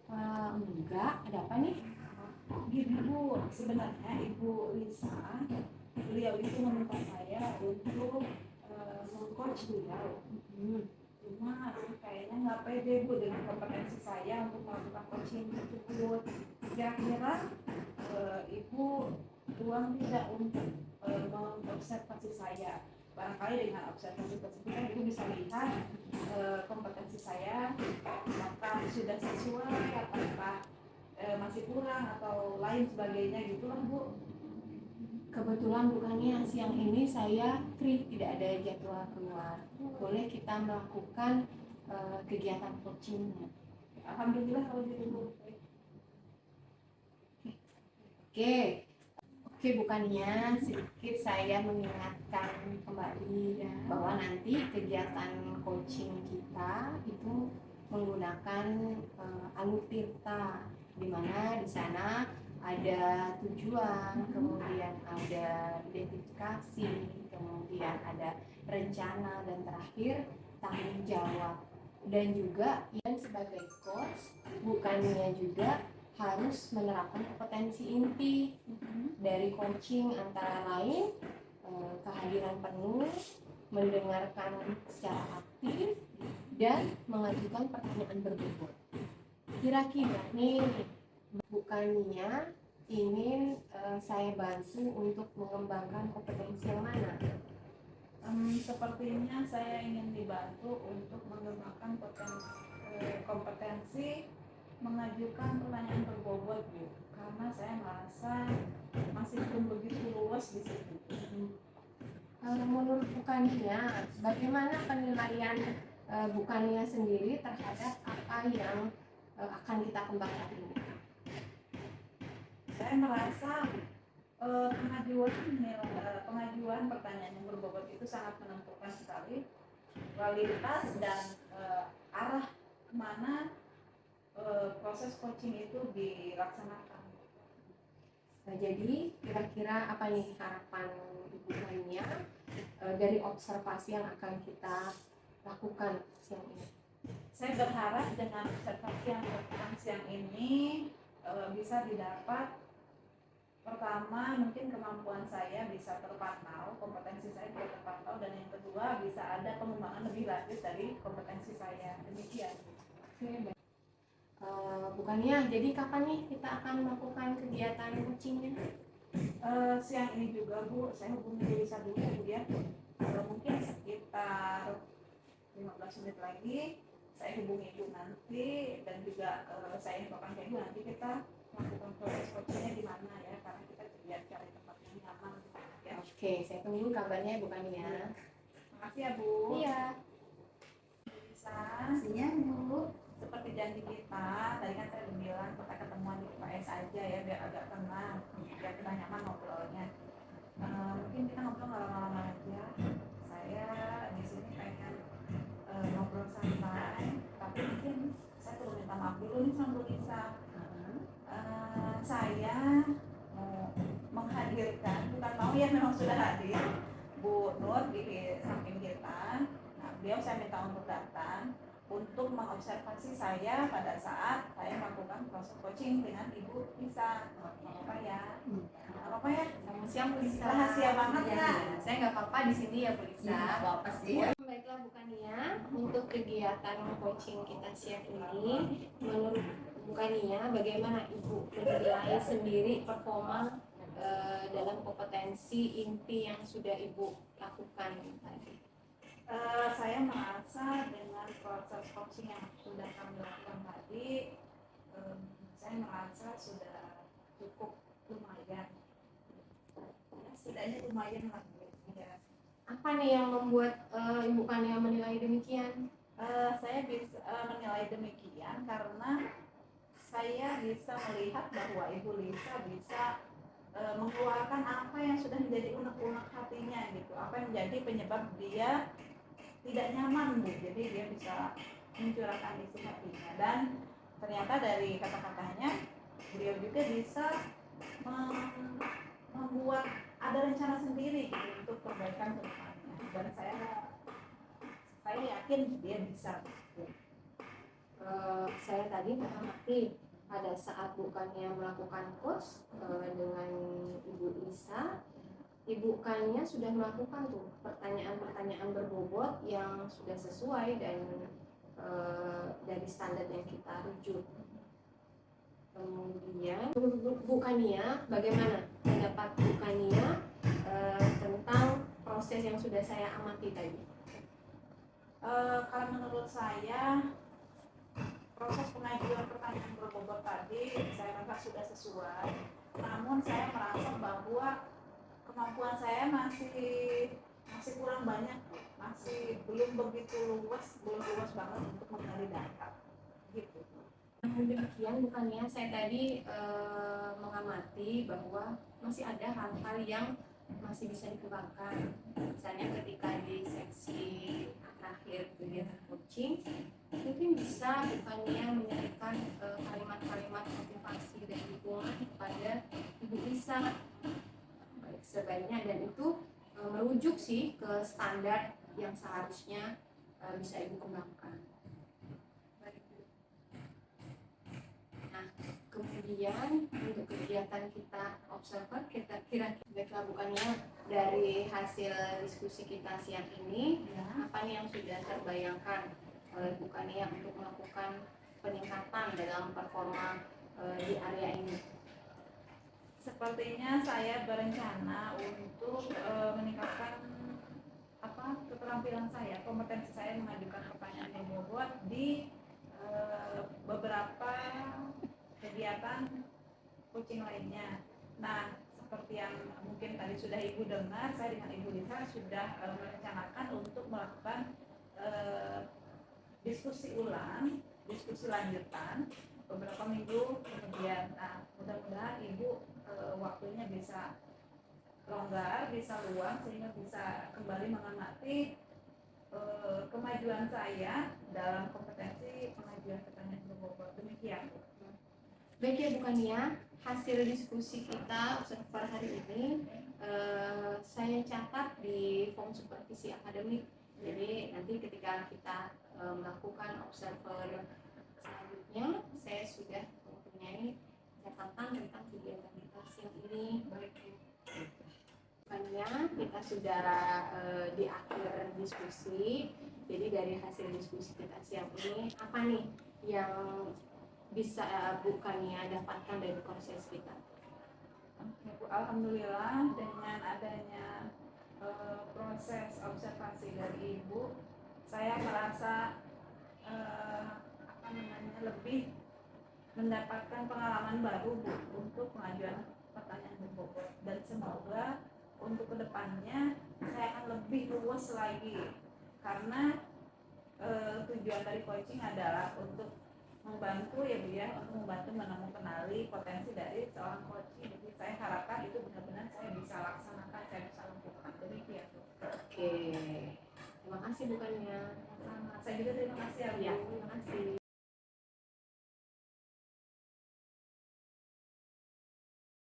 Enggak, ada apa nih? Gini Bu, sebenarnya Ibu Lisa, beliau itu meminta saya untuk meng-coach beliau. Cuma kayaknya nggak pede Bu dengan kompetensi saya untuk melakukan coaching tersebut. Kira-kira Ibu ruang tidak untuk mengobservasi saya. Barangkali dengan observasi tersebut kan Ibu bisa lihat kompetensi saya apakah sudah sesuai, apakah masih kurang atau lain sebagainya gitu lah Bu. Kebetulan bukannya siang ini saya free, tidak ada jadwal keluar. Boleh kita melakukan kegiatan coachingnya. Alhamdulillah kalau gitu Bu. Oke, oke, bukannya sedikit saya mengingatkan kembali bahwa nanti kegiatan coaching kita itu menggunakan Anutirta, di mana di sana ada tujuan, kemudian ada identifikasi, kemudian ada rencana, dan terakhir tanggung jawab. Dan juga yang sebagai coach bukannya juga harus menerapkan kompetensi inti dari coaching, antara lain kehadiran penuh, mendengarkan secara aktif, dan mengajukan pertanyaan berbobot. Kira-kira nih, bukannya ingin saya bantu untuk mengembangkan kompetensi yang mana? Sepertinya saya ingin dibantu untuk mengembangkan kompetensi mengajukan pertanyaan berbobot Bu, karena saya merasa masih belum begitu luas di situ. Menurut bukannya, bagaimana penilaian bukannya sendiri terhadap apa yang akan kita kembangkan ini? Saya merasa pengajuan pertanyaan yang berbobot itu sangat menentukan sekali kualitas dan arah kemana proses coaching itu dilaksanakan. Nah, jadi kira-kira apa nih harapan Ibu lainnya dari observasi yang akan kita lakukan siang ini? Saya berharap dengan observasi yang dilakukan siang ini bisa didapat, pertama mungkin kemampuan saya bisa terpantau, kompetensi saya bisa terpantau, dan yang kedua bisa ada pengembangan lebih lanjut dari kompetensi saya. Demikian. Oke, baik. Bukannya, jadi kapan nih kita akan melakukan kegiatan coachingnya? Siang ini juga Bu, saya hubungi Lisa dulu Bu ya. Mungkin sekitar 15 menit lagi saya hubungi Ibu nanti, dan juga saya infokan ke Ibu nanti kita melakukan proses coachingnya di mana ya, karena kita cari tempat yang nyaman ya. Oke, saya tunggu kabarnya bukannya. Makasih ya Bu. Iya. Bisa. Pastinya Bu. Seperti janji kita, tadi kan saya udah bilang kita ketemuan di UPS aja ya, biar agak tenang, biar kita nyaman ngobrolnya. Mungkin kita ngobrol nggak lama-lama aja. Saya di sini pengen ngobrol santai, tapi mungkin saya perlu minta maaf dulu nih sama Bu Lisa. Saya mau menghadirkan, bukan mau ya, memang sudah hadir Bu Nur di samping kita. Nah, beliau saya minta untuk datang untuk mengobservasi saya pada saat saya melakukan proses coaching dengan Ibu Lisa. Apa ya? Apa ya? Selamat siang Bu Lisa. Rahasia banget ya. Saya nggak apa-apa di sini ya Bu Lisa. Nggak apa-apa sih. Baiklah bukannya, untuk kegiatan coaching kita siang ini, menurut bukannya bagaimana Ibu menilai sendiri performa dalam kompetensi inti yang sudah Ibu lakukan tadi? Saya merasa dengan proses coaching yang sudah kami lakukan tadi, saya merasa sudah cukup lumayan. Ya, setidaknya lumayan lah. Ya. Apa nih yang membuat Ibu Kania menilai demikian? Saya bisa menilai demikian karena saya bisa melihat bahwa Ibu Lisa bisa mengeluarkan apa yang sudah menjadi unek-unek hatinya gitu, apa yang menjadi penyebab dia tidak nyaman Bu. Jadi dia bisa mencurahkan isi hatinya, dan ternyata dari kata-katanya beliau juga bisa membuat ada rencana sendiri gitu untuk perbaikan ke depannya, dan saya yakin dia bisa. saya tadi mengamati pada saat bukannya melakukan coach dengan Ibu Lisa, Ibu Kania sudah melakukan tuh pertanyaan-pertanyaan berbobot yang sudah sesuai dan dari standar yang kita rujuk. Kemudian Bu Kania, bagaimana pendapat Bu Kania tentang proses yang sudah saya amati tadi? Kalau menurut saya proses pengajuan pertanyaan berbobot tadi saya rasa sudah sesuai. Namun saya merasa bahwa kemampuan saya masih kurang banyak, masih belum begitu luas, belum luas banget untuk menggali data. Gitu. Namun demikian, bukannya saya tadi mengamati bahwa masih ada hal-hal yang masih bisa dikembangkan. Misalnya ketika di seksi akhir kegiatan coaching, mungkin bisa bukannya menyerahkan kalimat-kalimat motivasi dan dukungan kepada Ibu Lisa baik sebaiknya, dan itu merujuk sih ke standar yang seharusnya bisa Ibu kembangkan. Nah, kemudian untuk kegiatan kita observer, kita kira-kira bukannya dari hasil diskusi kita siang ini, apa nih yang sudah terbayangkan oleh bukannya untuk melakukan peningkatan dalam performa di area ini? Sepertinya saya berencana untuk meningkatkan keterampilan saya, kompetensi saya mengajukan pertanyaan yang bobot di beberapa kegiatan coaching lainnya. Nah, seperti yang mungkin tadi sudah Ibu dengar, saya dengan Ibu Lisa sudah merencanakan untuk melakukan diskusi ulang, diskusi lanjutan beberapa minggu kemudian. Nah, mudah-mudahan Ibu waktunya bisa longgar, bisa luang, sehingga bisa kembali mengamati kemajuan saya dalam kompetensi pengajuan pertanyaan berbobot. Demikian. Baik ya bukannya hasil diskusi kita observer hari ini saya catat di form supervisi akademik. Jadi nanti ketika kita melakukan observer selanjutnya, saya sudah mempunyai catatan tentang kegiatan kita siang ini. Baik, bukannya kita sudah di akhir diskusi. Jadi dari hasil diskusi kita siang ini, apa nih yang bisa bukannya dapatkan dari proses kita? Alhamdulillah dengan adanya proses observasi dari Ibu, saya merasa lebih mendapatkan pengalaman baru Bu, untuk pengajuan pertanyaan berbobot, dan semoga untuk kedepannya saya akan lebih luas lagi, karena tujuan dari coaching adalah untuk membantu ya Bu ya, untuk membantu mengenali potensi dari seorang coaching. Jadi saya harapkan itu benar-benar saya bisa laksanakan, saya bisa lakukan. Demikian Bu. Oke, terima kasih bukannya. Sama, saya juga terima kasih ya Bu. Ya, terima kasih.